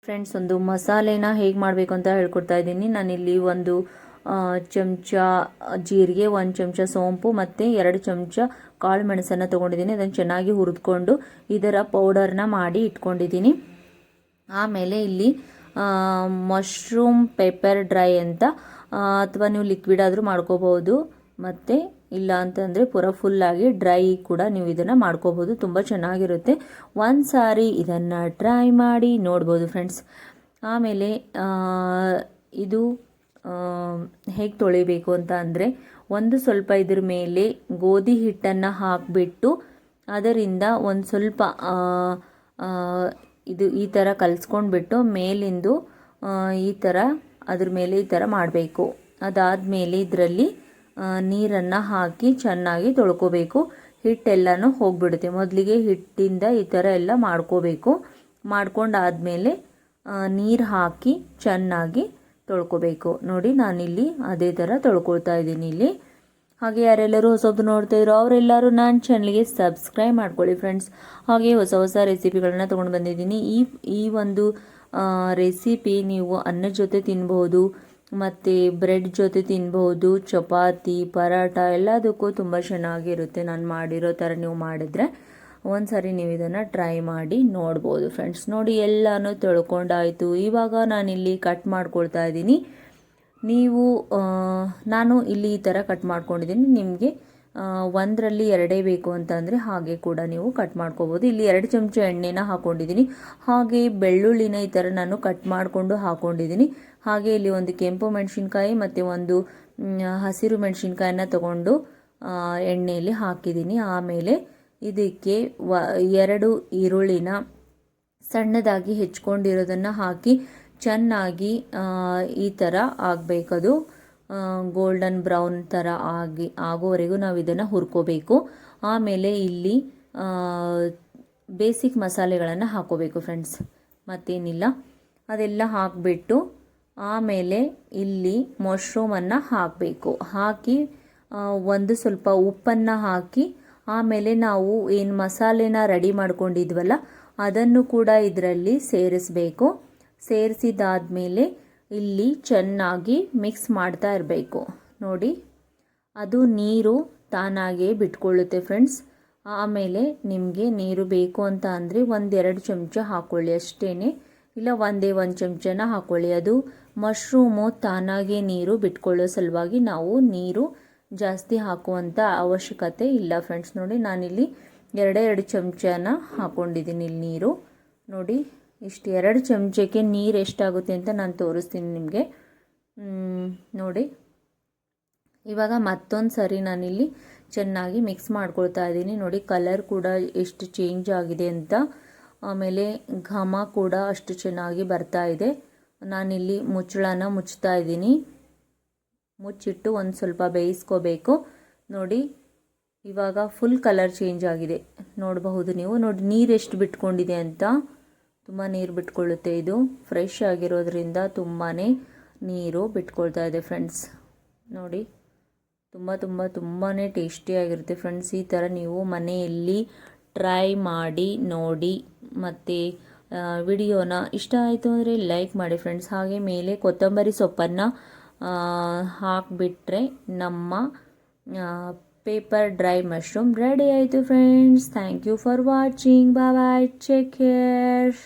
Friends, ಒಂದು ಮಸಾಲೆನ ಹೇಗೆ ಮಾಡಬೇಕು ಅಂತ ಹೇಳ್ಕೊಡ್ತಾ ಇದ್ದೀನಿ. ನಾನಿಲ್ಲಿ ಒಂದು ಚಮಚ ಜೀರಿಗೆ, 1 ಚಮಚ ಸೋಂಪು ಮತ್ತು 2 ಚಮಚ ಕಾಳು ಮೆಣಸನ್ನು ತೊಗೊಂಡಿದ್ದೀನಿ. ಅದನ್ನು ಚೆನ್ನಾಗಿ ಹುರಿದುಕೊಂಡು ಇದರ ಪೌಡರ್ನ ಮಾಡಿ ಇಟ್ಕೊಂಡಿದ್ದೀನಿ. ಆಮೇಲೆ ಇಲ್ಲಿ ಮಶ್ರೂಮ್ ಪೆಪ್ಪರ್ ಡ್ರೈ ಅಂತ, ಅಥವಾ ನೀವು ಲಿಕ್ವಿಡ್ ಆದರೂ ಮಾಡ್ಕೋಬಹುದು, ಮತ್ತು ಇಲ್ಲ ಅಂತಂದರೆ ಪೂರ ಫುಲ್ಲಾಗಿ ಡ್ರೈ ಕೂಡ ನೀವು ಇದನ್ನು ಮಾಡ್ಕೋಬೋದು. ತುಂಬ ಚೆನ್ನಾಗಿರುತ್ತೆ. ಒಂದು ಸಾರಿ ಇದನ್ನು ಟ್ರೈ ಮಾಡಿ ನೋಡ್ಬೋದು ಫ್ರೆಂಡ್ಸ್. ಆಮೇಲೆ ಇದು ಹೇಗೆ ತೊಳಿಬೇಕು ಅಂತ ಅಂದರೆ, ಒಂದು ಸ್ವಲ್ಪ ಇದ್ರ ಮೇಲೆ ಗೋಧಿ ಹಿಟ್ಟನ್ನು ಹಾಕಿಬಿಟ್ಟು ಅದರಿಂದ ಒಂದು ಸ್ವಲ್ಪ ಇದು ಈ ಥರ ಕಲಿಸ್ಕೊಂಡ್ಬಿಟ್ಟು ಮೇಲಿಂದು ಈ ಥರ ಅದ್ರ ಮೇಲೆ ಈ ಥರ ಮಾಡಬೇಕು. ಅದಾದಮೇಲೆ ಇದರಲ್ಲಿ ನೀರನ್ನು ಹಾಕಿ ಚೆನ್ನಾಗಿ ತೊಳ್ಕೊಬೇಕು. ಹಿಟ್ಟೆಲ್ಲನೂ ಹೋಗಿಬಿಡುತ್ತೆ. ಮೊದಲಿಗೆ ಹಿಟ್ಟಿಂದ ಈ ಥರ ಎಲ್ಲ ಮಾಡ್ಕೋಬೇಕು. ಮಾಡ್ಕೊಂಡಾದಮೇಲೆ ನೀರು ಹಾಕಿ ಚೆನ್ನಾಗಿ ತೊಳ್ಕೊಬೇಕು. ನೋಡಿ, ನಾನಿಲ್ಲಿ ಅದೇ ಥರ ತೊಳ್ಕೊಳ್ತಾ ಇದ್ದೀನಿ ಇಲ್ಲಿ. ಹಾಗೆ ಯಾರೆಲ್ಲರೂ ಹೊಸದು ನೋಡ್ತಾ ಇದ್ರು ಅವರೆಲ್ಲರೂ ನನ್ನ ಚಾನಲ್ಗೆ ಸಬ್ಸ್ಕ್ರೈಬ್ ಮಾಡ್ಕೊಳ್ಳಿ ಫ್ರೆಂಡ್ಸ್. ಹಾಗೆ ಹೊಸ ಹೊಸ ರೆಸಿಪಿಗಳನ್ನ ತೊಗೊಂಡು ಬಂದಿದ್ದೀನಿ. ಈ ಒಂದು ರೆಸಿಪಿ ನೀವು ಅನ್ನದ ಜೊತೆ ತಿನ್ಬೋದು, ಮತ್ತು ಬ್ರೆಡ್ ಜೊತೆ ತಿನ್ಬೋದು, ಚಪಾತಿ, ಪರಾಟ ಎಲ್ಲದಕ್ಕೂ ತುಂಬ ಚೆನ್ನಾಗಿರುತ್ತೆ. ನಾನು ಮಾಡಿರೋ ಥರ ನೀವು ಮಾಡಿದರೆ ಒಂದು ಸಾರಿ ನೀವು ಇದನ್ನು ಟ್ರೈ ಮಾಡಿ ನೋಡ್ಬೋದು ಫ್ರೆಂಡ್ಸ್. ನೋಡಿ, ಎಲ್ಲನೂ ತೊಳ್ಕೊಂಡಾಯಿತು. ಇವಾಗ ನಾನಿಲ್ಲಿ ಕಟ್ ಮಾಡ್ಕೊಳ್ತಾ ಇದ್ದೀನಿ. ನಾನು ಇಲ್ಲಿ ಈ ಥರ ಕಟ್ ಮಾಡ್ಕೊಂಡಿದ್ದೀನಿ. ನಿಮಗೆ ಒಂದರಲ್ಲಿ 2 ಬೇಕು ಅಂತಂದರೆ ಹಾಗೆ ಕೂಡ ನೀವು ಕಟ್ ಮಾಡ್ಕೋಬೋದು. ಇಲ್ಲಿ 2 ಚಮಚ ಎಣ್ಣೆನ ಹಾಕ್ಕೊಂಡಿದ್ದೀನಿ. ಹಾಗೆ ಬೆಳ್ಳುಳ್ಳಿನ ಈ ಥರ ನಾನು ಕಟ್ ಮಾಡಿಕೊಂಡು ಹಾಕ್ಕೊಂಡಿದ್ದೀನಿ. ಹಾಗೆ ಇಲ್ಲಿ ಒಂದು ಕೆಂಪು ಮೆಣಸಿನ್ಕಾಯಿ ಮತ್ತು ಒಂದು ಹಸಿರು ಮೆಣಸಿನ್ಕಾಯಿನ ತಗೊಂಡು ಎಣ್ಣೆಯಲ್ಲಿ ಹಾಕಿದ್ದೀನಿ. ಆಮೇಲೆ ಇದಕ್ಕೆ 2 ಈರುಳ್ಳಿನ ಸಣ್ಣದಾಗಿ ಹೆಚ್ಕೊಂಡಿರೋದನ್ನು ಹಾಕಿ ಚೆನ್ನಾಗಿ ಈ ಥರ ಆಗಬೇಕದು, ಗೋಲ್ಡನ್ ಬ್ರೌನ್ ಥರ ಆಗೋವರೆಗೂ ನಾವು ಇದನ್ನು ಹುರ್ಕೋಬೇಕು. ಆಮೇಲೆ ಇಲ್ಲಿ ಬೇಸಿಕ್ ಮಸಾಲೆಗಳನ್ನು ಹಾಕೋಬೇಕು ಫ್ರೆಂಡ್ಸ್, ಮತ್ತೇನಿಲ್ಲ. ಅದೆಲ್ಲ ಹಾಕಿಬಿಟ್ಟು ಆಮೇಲೆ ಇಲ್ಲಿ ಮಶ್ರೂಮನ್ನು ಹಾಕಬೇಕು. ಹಾಕಿ ಒಂದು ಸ್ವಲ್ಪ ಉಪ್ಪನ್ನು ಹಾಕಿ ಆಮೇಲೆ ನಾವು ಏನು ಮಸಾಲೆನ ರೆಡಿ ಮಾಡ್ಕೊಂಡಿದ್ವಲ್ಲ ಅದನ್ನು ಕೂಡ ಇದರಲ್ಲಿ ಸೇರಿಸಬೇಕು. ಸೇರಿಸಿದಾದ್ಮೇಲೆ ಇಲ್ಲಿ ಚೆನ್ನಾಗಿ ಮಿಕ್ಸ್ ಮಾಡ್ತಾ ಇರಬೇಕು. ನೋಡಿ, ಅದು ನೀರು ತಾನಾಗೇ ಬಿಟ್ಕೊಳ್ಳುತ್ತೆ ಫ್ರೆಂಡ್ಸ್. ಆಮೇಲೆ ನಿಮಗೆ ನೀರು ಬೇಕು ಅಂತ ಅಂದರೆ 1-2 ಚಮಚ ಹಾಕ್ಕೊಳ್ಳಿ ಅಷ್ಟೇ, ಇಲ್ಲ ಒಂದೇ 1 ಚಮಚನ ಹಾಕ್ಕೊಳ್ಳಿ. ಅದು ಮಶ್ರೂಮು ತಾನಾಗೇ ನೀರು ಬಿಟ್ಕೊಳ್ಳೋ ಸಲುವಾಗಿ ನಾವು ನೀರು ಜಾಸ್ತಿ ಹಾಕುವಂಥ ಅವಶ್ಯಕತೆ ಇಲ್ಲ ಫ್ರೆಂಡ್ಸ್. ನೋಡಿ, ನಾನಿಲ್ಲಿ 2 ಚಮಚನ ಹಾಕ್ಕೊಂಡಿದ್ದೀನಿ ಇಲ್ಲಿ ನೀರು. ನೋಡಿ, ಇಷ್ಟು 2 ಚಮಚಕ್ಕೆ ನೀರು ಎಷ್ಟಾಗುತ್ತೆ ಅಂತ ನಾನು ತೋರಿಸ್ತೀನಿ ನಿಮಗೆ. ನೋಡಿ, ಇವಾಗ ಮತ್ತೊಂದು ಸರಿ ನಾನಿಲ್ಲಿ ಚೆನ್ನಾಗಿ ಮಿಕ್ಸ್ ಮಾಡ್ಕೊಳ್ತಾ ಇದ್ದೀನಿ. ನೋಡಿ, ಕಲರ್ ಕೂಡ ಎಷ್ಟು ಚೇಂಜ್ ಆಗಿದೆ ಅಂತ. ಆಮೇಲೆ ಘಮ ಕೂಡ ಅಷ್ಟು ಚೆನ್ನಾಗಿ ಬರ್ತಾ ಇದೆ. ನಾನಿಲ್ಲಿ ಮುಚ್ಚಳನ ಮುಚ್ತಾ ಇದ್ದೀನಿ. ಮುಚ್ಚಿಟ್ಟು ಒಂದು ಸ್ವಲ್ಪ ಬೇಯಿಸ್ಕೋಬೇಕು. ನೋಡಿ, ಇವಾಗ ಫುಲ್ ಕಲರ್ ಚೇಂಜ್ ಆಗಿದೆ, ನೋಡಬಹುದು ನೀವು. ನೋಡಿ, ನೀರು ಎಷ್ಟು ಬಿಟ್ಕೊಂಡಿದೆ ಅಂತ. ತುಂಬ ನೀರು ಬಿಟ್ಕೊಳ್ಳುತ್ತೆ. ಇದು ಫ್ರೆಶ್ ಆಗಿರೋದ್ರಿಂದ ತುಂಬಾ ನೀರು ಬಿಟ್ಕೊಳ್ತಾ ಇದೆ ಫ್ರೆಂಡ್ಸ್. ನೋಡಿ, ತುಂಬಾ ಟೇಸ್ಟಿಯಾಗಿರುತ್ತೆ ಫ್ರೆಂಡ್ಸ್. ಈ ಥರ ನೀವು ಮನೆಯಲ್ಲಿ ಟ್ರೈ ಮಾಡಿ ನೋಡಿ. ಮತ್ತು ವಿಡಿಯೋನ ಇಷ್ಟ ಆಯಿತು ಅಂದರೆ ಲೈಕ್ ಮಾಡಿ ಫ್ರೆಂಡ್ಸ್. ಹಾಗೆ ಮೇಲೆ ಕೊತ್ತಂಬರಿ ಸೊಪ್ಪನ್ನು ಹಾಕಿಬಿಟ್ರೆ ನಮ್ಮ ಪೇಪರ್ ಡ್ರೈ ಮಶ್ರೂಮ್ ರೆಡಿ ಆಯಿತು friends. Thank you for watching. Bye bye, take care.